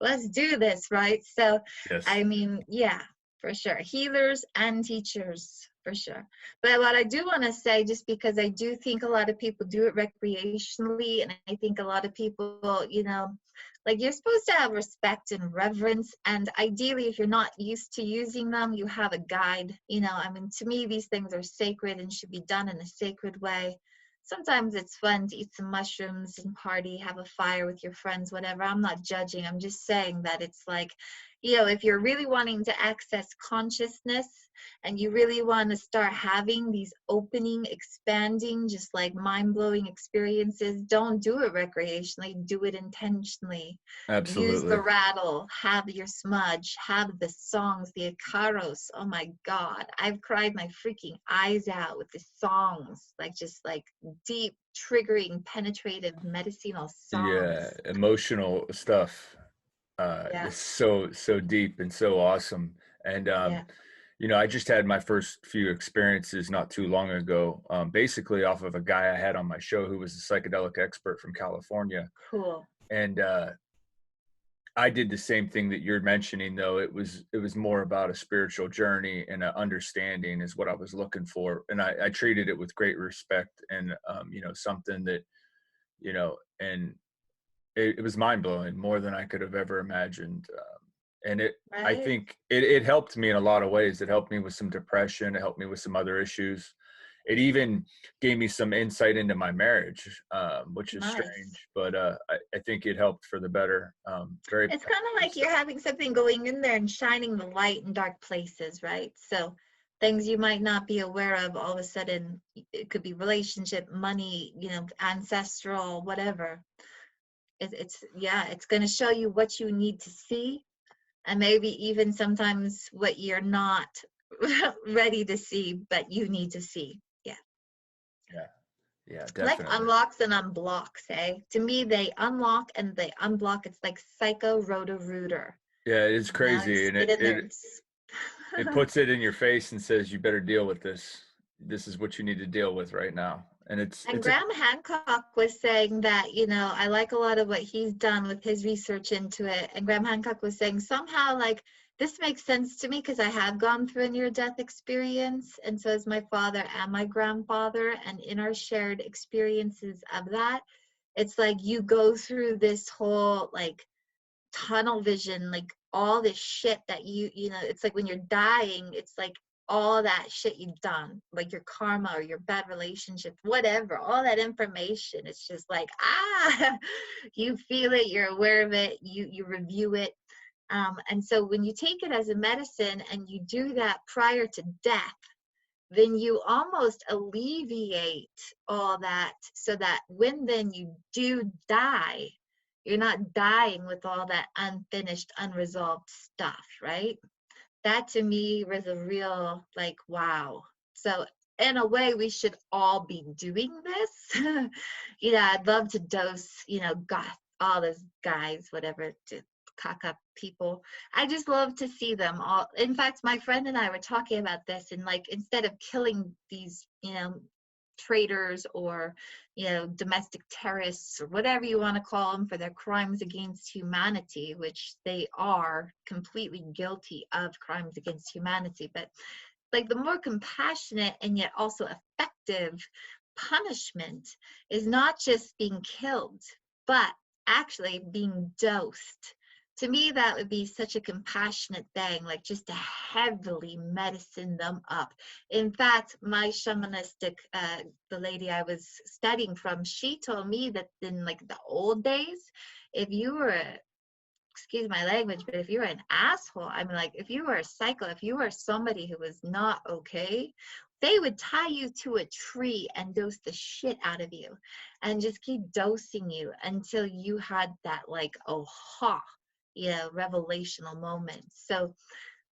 Let's do this, right? So, Yes. I mean, yeah, for sure. Healers and teachers, for sure. But what I do want to say, just because I do think a lot of people do it recreationally, and I think a lot of people, like you're supposed to have respect and reverence. And ideally, if you're not used to using them, you have a guide. I mean, to me, these things are sacred and should be done in a sacred way. Sometimes it's fun to eat some mushrooms and party, have a fire with your friends, whatever. I'm not judging. I'm just saying that it's like, if you're really wanting to access consciousness and you really want to start having these opening, expanding, just like mind-blowing experiences, don't do it recreationally, do it intentionally. Use the Absolutely. rattle, have your smudge, have the songs, the Icaros. Oh my God, I've cried my freaking eyes out with the songs, like just like deep, triggering, penetrative, medicinal Yeah, songs. emotional stuff Yeah, is so deep and so awesome. And yeah, I just had my first few experiences not too long ago, basically off of a guy I had on my show who was a psychedelic expert from California. cool. And I did the same thing that you're mentioning, though. It was more about a spiritual journey and an understanding is what I was looking for. And I treated it with great respect and something that, and it was mind blowing, more than I could have ever imagined. And I Right? think it helped me in a lot of ways. It helped me with some depression. It helped me with some other issues. It even gave me some insight into my marriage, which is Nice. strange, but I think it helped for the better. Very It's kind of like you're having something going in there and shining the light in dark places, right? So things you might not be aware of, all of a sudden, it could be relationship, money, ancestral, whatever. It's going to show you what you need to see, and maybe even sometimes what you're not ready to see, but you need to see. Yeah. Yeah, yeah, Like definitely. unlocks and unblocks, eh? To me, they unlock and they unblock. It's like psycho rotor rooter. Yeah, it's Just crazy, and get it in there. it it puts it in your face and says you better deal with this. This is what you need to deal with right now, and it's And it's a Graham Hancock was saying that, I like a lot of what he's done with his research into it. And Graham Hancock was saying somehow, like, this makes sense to me because I have gone through a near-death experience, and so has my father and my grandfather. And in our shared experiences of that, it's like you go through this whole, like, tunnel vision, like all this shit that it's like when you're dying, it's like all that shit you've done, like your karma or your bad relationship, whatever, all that information. It's just like, you feel it, you're aware of it, you review it. And so when you take it as a medicine and you do that prior to death, then you almost alleviate all that so that when then you do die, you're not dying with all that unfinished, unresolved stuff, right? That to me was a real, like, wow. So in a way, we should all be doing this. I'd love to dose, God, all those guys, whatever, to cock up people. I just love to see them all. In fact, my friend and I were talking about this, and like, instead of killing these, traitors or domestic terrorists or whatever you want to call them for their crimes against humanity, which they are completely guilty of crimes against humanity, but like the more compassionate and yet also effective punishment is not just being killed, but actually being dosed. To me, that would be such a compassionate thing, like just to heavily medicine them up. In fact, my shamanistic, the lady I was studying from, she told me that in like the old days, if you were excuse my language, but if you were an asshole, I mean, like, if you were a psycho, if you were somebody who was not okay, they would tie you to a tree and dose the shit out of you and just keep dosing you until you had that, like, oh ha, you know, revelational moment. So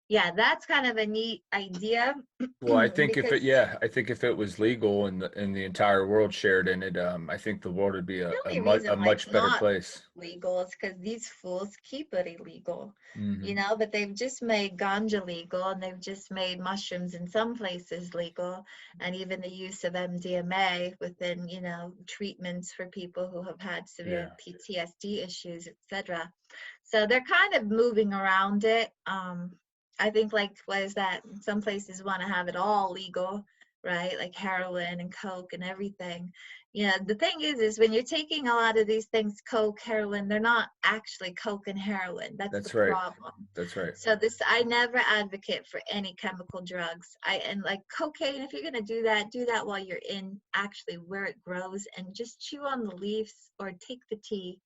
yeah, that's kind of a neat idea. Well, I think if it, Because yeah, I think if it was legal and the entire world shared in it, I think the world would be the only reason a why it's much better not place. legal is because these fools keep it illegal, you Hmm. know, but they've just made ganja legal, and they've just made mushrooms in some places legal, and even the use of MDMA within, you know, treatments for people who have had severe Yeah, PTSD issues, etc. So they're kind of moving around it. I think, like, what is that? Some places want to have it all legal, right? Like heroin and coke and everything. You know, the thing is when you're taking a lot of these things, coke, heroin, they're not actually coke and heroin. That's the that's right. problem. That's right. So this, I never advocate for any chemical drugs. And like cocaine, if you're gonna do that while you're in actually where it grows, and just chew on the leaves or take the tea.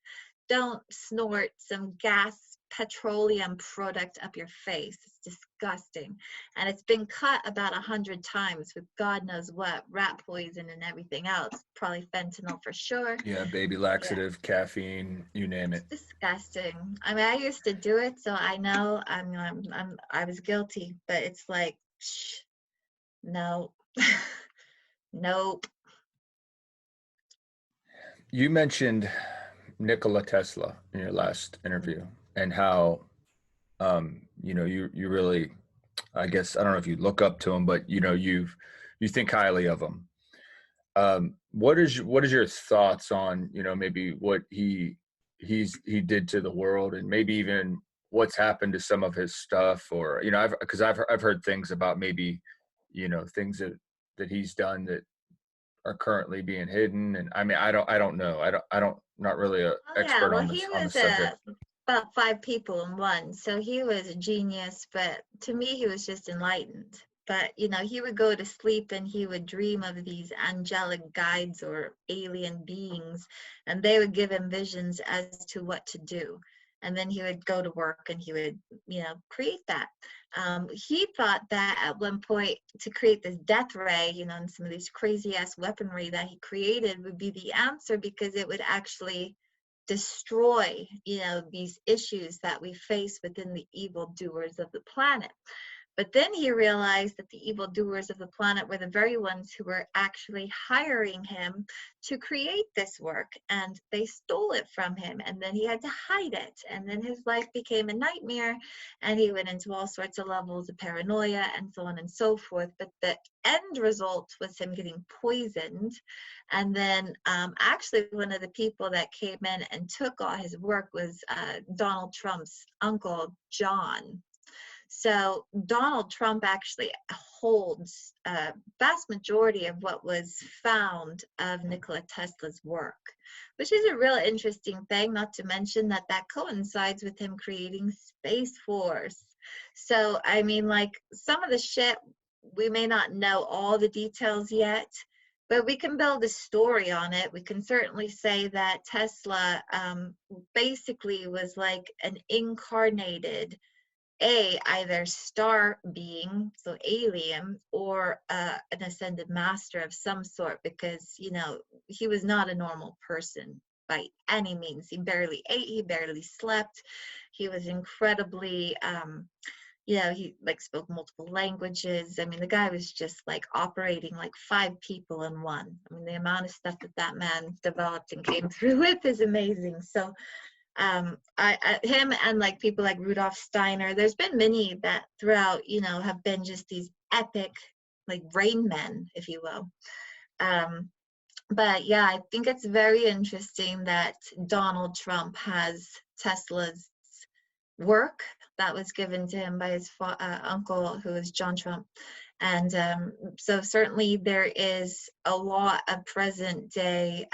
Don't snort some gas petroleum product up your face. It's disgusting. And it's been cut about 100 times with God knows what, rat poison and everything else. Probably fentanyl for sure. Yeah, baby Yeah, laxative, caffeine, you name it's it. disgusting. I mean, I used to do it, so I know I was guilty, but it's like, shh, no, nope. You mentioned Nikola Tesla in your last interview, and how you really, I guess, I don't know if you look up to him, but you think highly of him. What is your thoughts on, maybe what he did to the world, and maybe even what's happened to some of his stuff, or I've heard things about maybe things that he's done that are currently being hidden, and I mean I don't know, I don't not really a Oh yeah, expert well on he this on the was subject. about five people in one, so he was a genius. But to me, he was just enlightened. But you know, he would go to sleep and he would dream of these angelic guides or alien beings, and they would give him visions as to what to do. And then he would go to work and he would, you know, create that. He thought that at one point to create this death ray, you know, and some of these crazy ass weaponry that he created would be the answer, because it would actually destroy, you know, these issues that we face within the evil doers of the planet. But then he realized that the evildoers of the planet were the very ones who were actually hiring him to create this work, and they stole it from him, and then he had to hide it, and then his life became a nightmare, and he went into all sorts of levels of paranoia and so on and so forth. But the end result was him getting poisoned. And then actually one of the people that came in and took all his work was Donald Trump's uncle, John. So Donald Trump actually holds a vast majority of what was found of Nikola Tesla's work, which is a real interesting thing, not to mention that that coincides with him creating Space Force. So, I mean, like, some of the shit, we may not know all the details yet, but we can build a story on it. We can certainly say that Tesla basically was like an incarnated either star being, so alien, or an ascended master of some sort, because you know he was not a normal person by any means. He barely ate, he barely slept, he was incredibly you know, he like spoke multiple languages. I mean, the guy was just like operating like five people in one. I mean, the amount of stuff that that man developed and came through with is amazing. So him and like people like Rudolf Steiner, there's been many that throughout, you know, have been just these epic like brain men, if you will. But yeah, I think it's very interesting that Donald Trump has Tesla's work that was given to him by his uncle, who is John Trump. And so certainly there is a lot of present day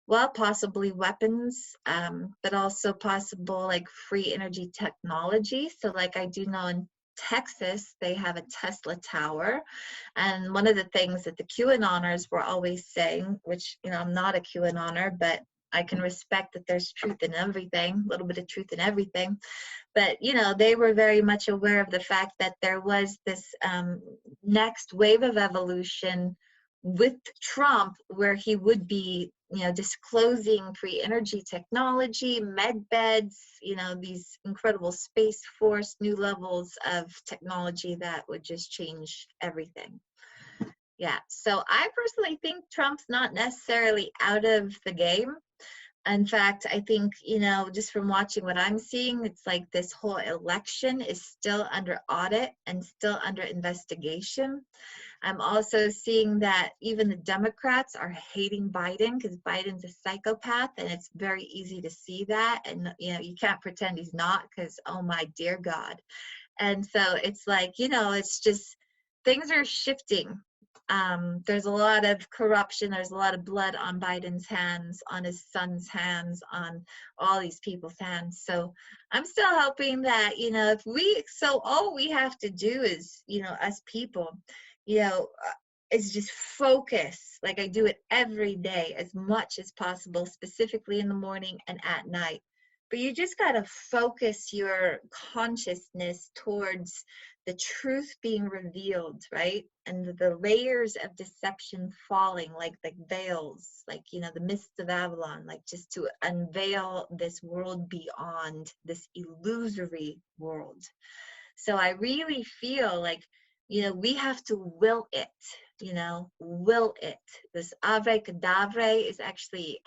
well, possibly weapons, but also possible like free energy technology. So like I do know in Texas, they have a Tesla tower. And one of the things that the QAnoners were always saying, which, you know, I'm not a QAnoner, but I can respect that there's truth in everything, a little bit of truth in everything. But, you know, they were very much aware of the fact that there was this next wave of evolution with Trump, where he would be, you know, disclosing pre-energy technology, med beds, you know, these incredible space force, new levels of technology that would just change everything. Yeah, so I personally think Trump's not necessarily out of the game. In fact, I think, you know, just from watching what I'm seeing, it's like this whole election is still under audit and still under investigation. I'm also seeing that even the Democrats are hating Biden because Biden's a psychopath, and it's very easy to see that. And, you know, you can't pretend he's not, because, oh my dear God. And so it's like, you know, it's just things are shifting. There's a lot of corruption. There's a lot of blood on Biden's hands, on his son's hands, on all these people's hands. So I'm still hoping that, you know, so all we have to do is, you know, us people, you know, is just focus, like I do it every day as much as possible, specifically in the morning and at night. But you just got to focus your consciousness towards the truth being revealed, right? And the layers of deception falling like the veils, like, you know, the mists of Avalon, like just to unveil this world beyond, this illusory world. So I really feel like, you know, we have to will it, you know, will it. This abracadabra is actually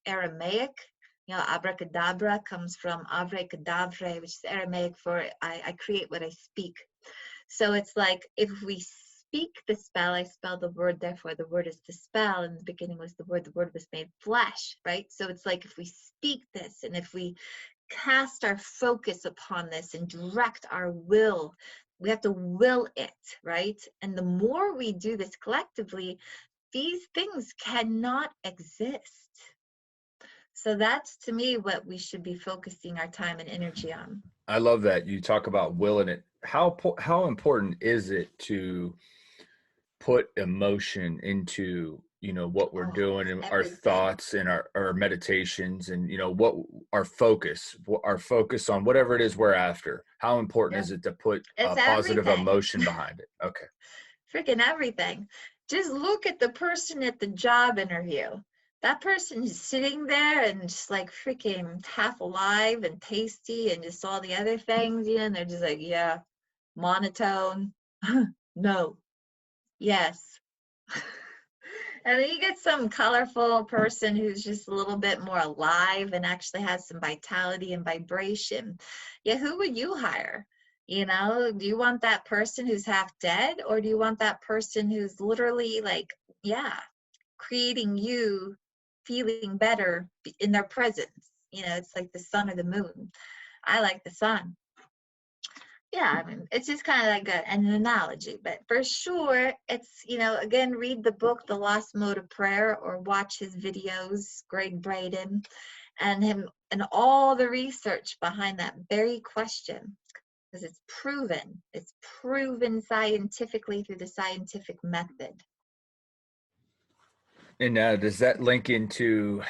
Aramaic. You know, abracadabra comes from abracadabra, which is Aramaic for I create what I speak. So it's like, if we speak the spell, I spell the word, therefore the word is the spell. In the beginning was the word was made flesh, right? So it's like, if we speak this, and if we cast our focus upon this and direct our will, we have to will it, right? And the more we do this collectively, these things cannot exist. So that's, to me, what we should be focusing our time and energy on. I love that you talk about willing it. How important is it to put emotion into, you know, what we're doing, and our Everything. thoughts and our meditations, and, you know, what our focus on whatever it is we're after? How important Yeah. is it to put It's a positive everything. emotion behind it? Okay. Freaking everything. Just look at the person at the job interview. That person is sitting there and just like freaking half alive and pasty and just all the other things, you know, and they're just like, yeah, monotone, no, yes. And then you get some colorful person who's just a little bit more alive and actually has some vitality and vibration. Yeah, who would you hire? You know, do you want that person who's half dead, or do you want that person who's literally like, yeah, creating you feeling better in their presence? You know, it's like the sun or the moon. I like the sun. Yeah, I mean, it's just kind of like an analogy, but for sure, it's, you know, again, read the book, The Lost Mode of Prayer, or watch his videos, Greg Braden, and him, and all the research behind that very question, because it's proven scientifically through the scientific method. And does that link into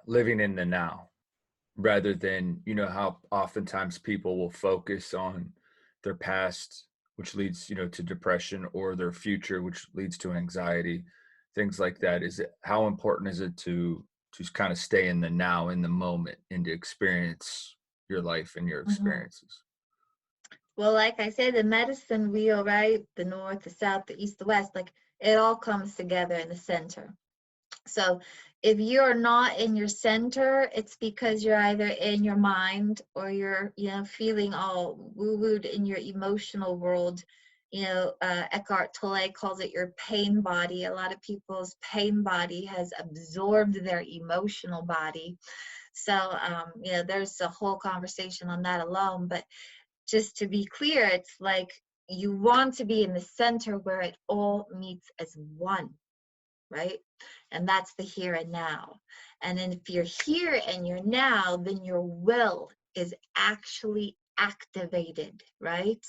living in the now, rather than, you know, how oftentimes people will focus on their past, which leads, you know, to depression, or their future, which leads to anxiety, things like that? Is it, how important is it to kind of stay in the now, in the moment, and to experience your life and your Mhm. experiences? Well, like I said, the medicine wheel, right? The north, the south, the east, the west, like it all comes together in the center. So if you're not in your center, it's because you're either in your mind, or you're, you know, feeling all woo-wooed in your emotional world. You know, Eckhart Tolle calls it your pain body. A lot of people's pain body has absorbed their emotional body. So, you know, there's a whole conversation on that alone. But just to be clear, it's like you want to be in the center where it all meets as one, right? And that's the here and now. And then if you're here and you're now, then your will is actually activated, right?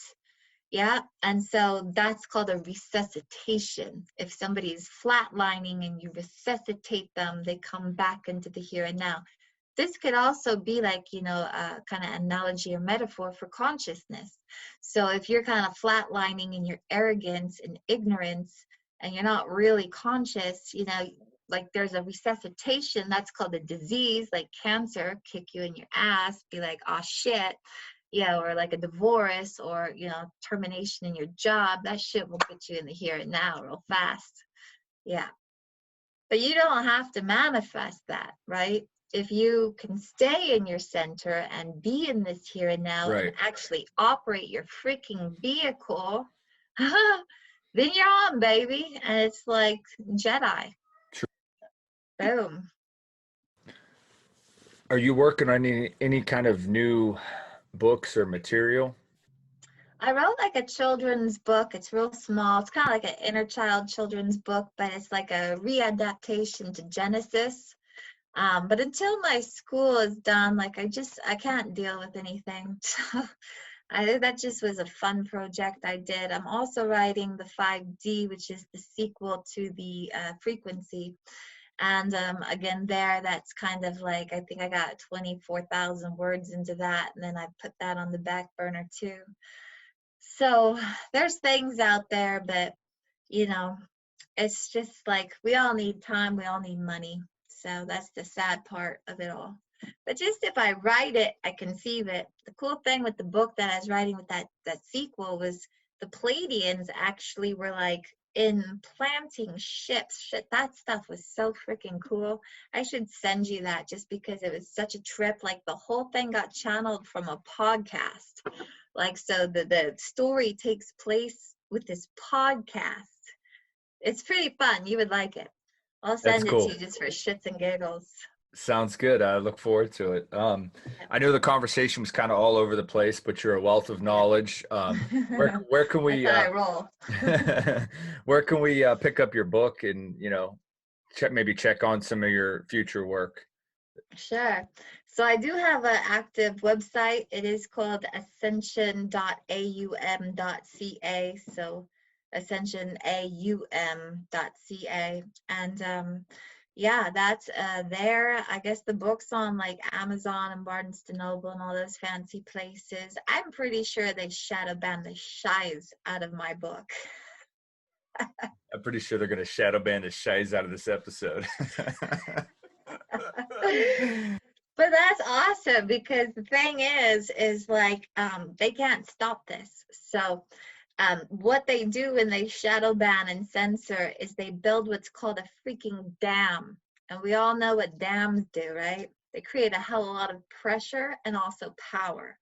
Yeah, and so that's called a resuscitation. If somebody's flatlining and you resuscitate them, they come back into the here and now. This could also be like, a kind of analogy or metaphor for consciousness. So if you're kind of flatlining in your arrogance and ignorance, and you're not really conscious, like there's a resuscitation, that's called a disease, like cancer, kick you in your ass, be like, oh shit, yeah, or like a divorce or, termination in your job, that shit will put you in the here and now real fast. Yeah. But you don't have to manifest that, right? If you can stay in your center and be in this here and now and Right. actually operate your freaking vehicle, then you're on, baby. And it's like Jedi. True. Boom. Are you working on any kind of new books or material? I wrote like a children's book. It's real small. It's kind of like an inner child children's book, but it's like a readaptation to Genesis. But until my school is done, like I can't deal with anything. So that just was a fun project I did. I'm also writing the 5D, which is the sequel to the frequency. And again, that's kind of like, I think I got 24,000 words into that. And then I put that on the back burner too. So there's things out there, but it's just like we all need time, we all need money. So that's the sad part of it all. But just if I write it, I conceive it. The cool thing with the book that I was writing with that sequel was the Pleiadians actually were like in planting ships. Shit, that stuff was so freaking cool. I should send you that just because it was such a trip. Like the whole thing got channeled from a podcast. Like, so the story takes place with this podcast. It's pretty fun. You would like it. I'll That's send it to cool. you just for shits and giggles. Sounds good. I look forward to it. I know the conversation was kind of all over the place, but you're a wealth of Yeah. knowledge. Where can That's we how I roll. where can we pick up your book and check on some of your future work? Sure. So I do have an active website. It is called ascension.aum.ca. So ascensionaum.ca. And yeah, that's there. I guess the book's on like Amazon and Barnes and Noble and all those fancy places. I'm pretty sure they shadow banned the shiz out of my book. I'm pretty sure they're going to shadow ban the shies out of this episode. But that's awesome because the thing is like they can't stop this. So what they do when they shadow ban and censor is they build what's called a freaking dam. And we all know what dams do, right? They create a hell of a lot of pressure and also power.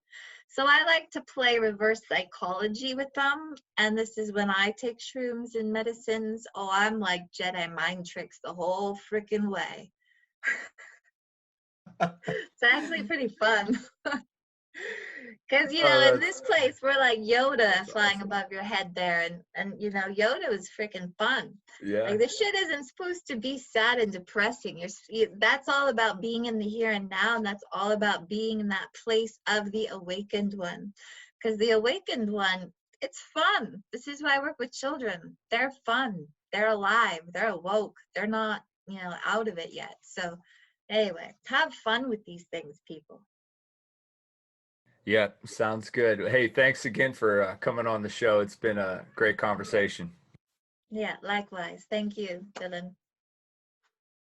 So I like to play reverse psychology with them. And this is when I take shrooms and medicines. Oh, I'm like Jedi mind tricks the whole freaking way. It's actually pretty fun. Because, Oh, in this place, we're like Yoda that's flying awesome. above your head there. And Yoda was freaking fun. Yeah. Like, this shit isn't supposed to be sad and depressing. That's all about being in the here and now. And that's all about being in that place of the awakened one. Because the awakened one, it's fun. This is why I work with children. They're fun. They're alive. They're awoke. They're not, out of it yet. So, anyway, have fun with these things, people. Yeah, sounds good. Hey, thanks again for coming on the show. It's been a great conversation. Yeah, likewise. Thank you, Dylan.